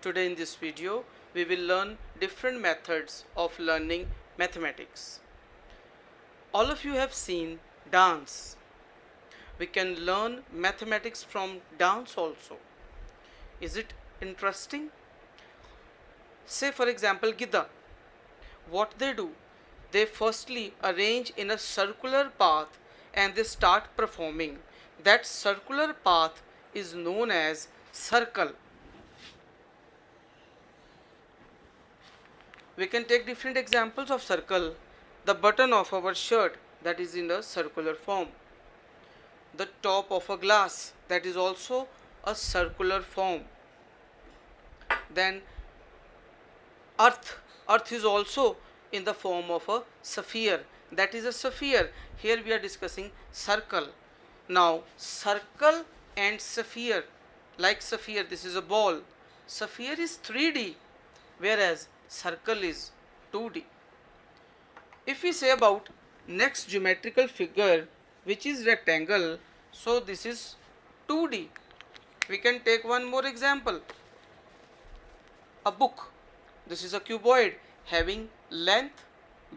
Today in this video, we will learn different methods of learning mathematics. All of you have seen dance. We can learn mathematics from dance also. Is it interesting? Say for example Gidda. What they do? They firstly arrange in a circular path and they start performing. That circular path is known as circle. We can take different examples of circle. The button of our shirt, that is in a circular form. The top of a glass, that is also a circular form. Then earth is also in the form of a sphere, that is a sphere. Here we are discussing circle. Now circle and sphere, like sphere, this is a ball. Sphere is 3D, whereas circle is 2D. If we say about next geometrical figure, which is rectangle, so this is 2D. We can take one more example. A book. This is a cuboid having length,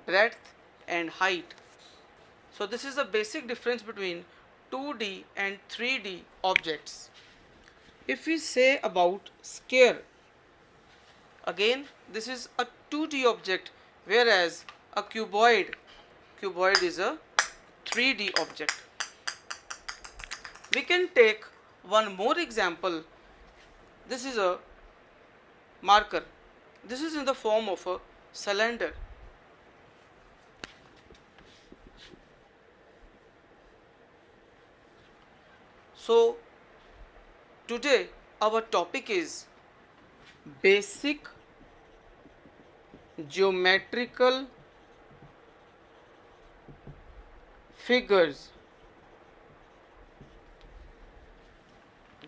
breadth and height. So this is the basic difference between 2D and 3D objects. If we say about square, again this is a 2D object, whereas a cuboid is a 3D object. We can take one more example. This is a marker. This is in the form of a cylinder. So today our topic is basic geometrical figures.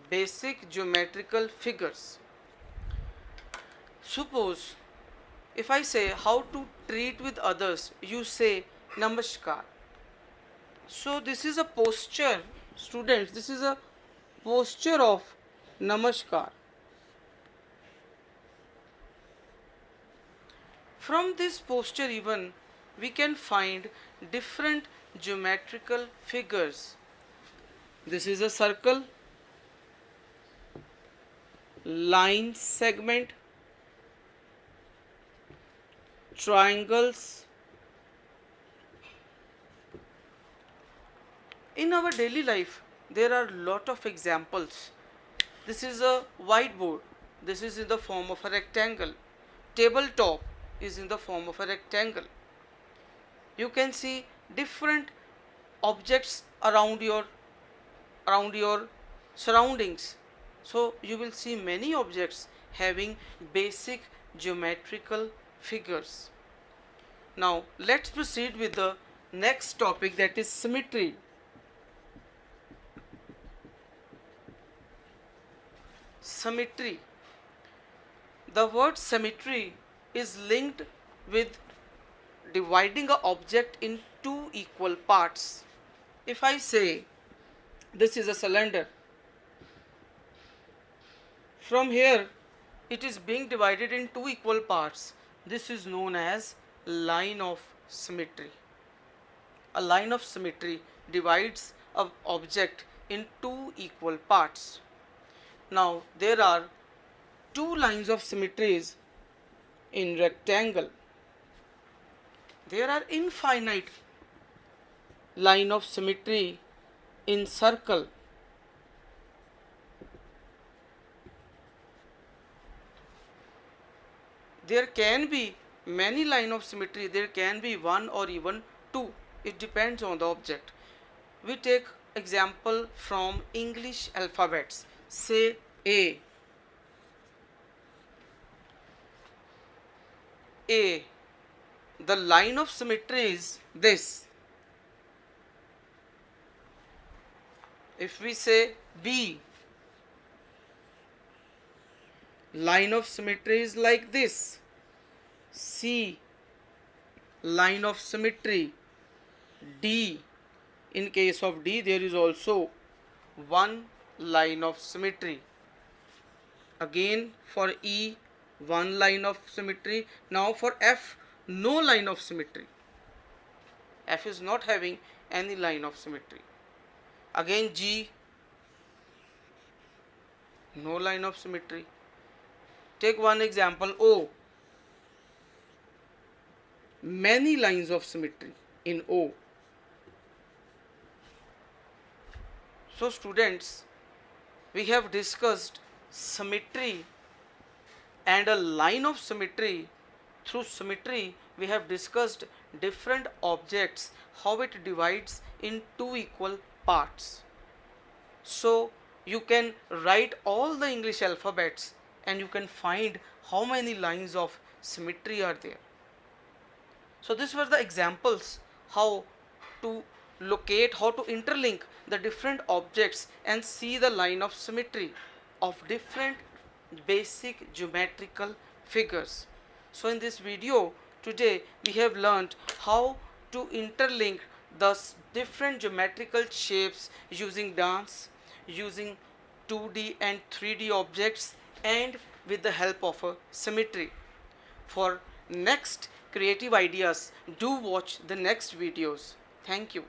Basic geometrical figures. Suppose if I say how to treat with others, you say namaskar. So this is a posture, students, this is a posture of namaskar. From this posture even we can find different geometrical figures. This is a circle, line segment, triangles. In our daily life there are lot of examples. This is a whiteboard. This is in the form of a rectangle. Tabletop is in the form of a rectangle. You can see different objects around your surroundings. So you will see many objects having basic geometrical figures. Now let's proceed with the next topic, that is symmetry. Symmetry. The word symmetry is linked with dividing an object in two equal parts. If I say this is a cylinder, from here it is being divided in two equal parts. This is known as line of symmetry. A line of symmetry divides an object in two equal parts. Now there are two lines of symmetries in rectangle. There are infinite line of symmetry in circle. There can be many line of symmetry. There can be one or even two. It depends on the object. We take example from English alphabets. Say A. A. The line of symmetry is this. If we say B, line of symmetry is like this. C, line of symmetry. D, in case of D there is also one line of symmetry. Again for E, one line of symmetry. Now for F, no line of symmetry. F is not having any line of symmetry. Again G, no line of symmetry. Take one example, O, many lines of symmetry in O. So students, we have discussed symmetry and a line of symmetry. Through symmetry we have discussed different objects, how it divides in two equal parts. So you can write all the English alphabets and you can find how many lines of symmetry are there. So these were the examples how to locate, how to interlink the different objects and see the line of symmetry of different basic geometrical figures. So in this video today we have learned how to interlink the different geometrical shapes using dance, using 2D and 3D objects, and with the help of a symmetry. For next creative ideas, do watch the next videos. Thank you.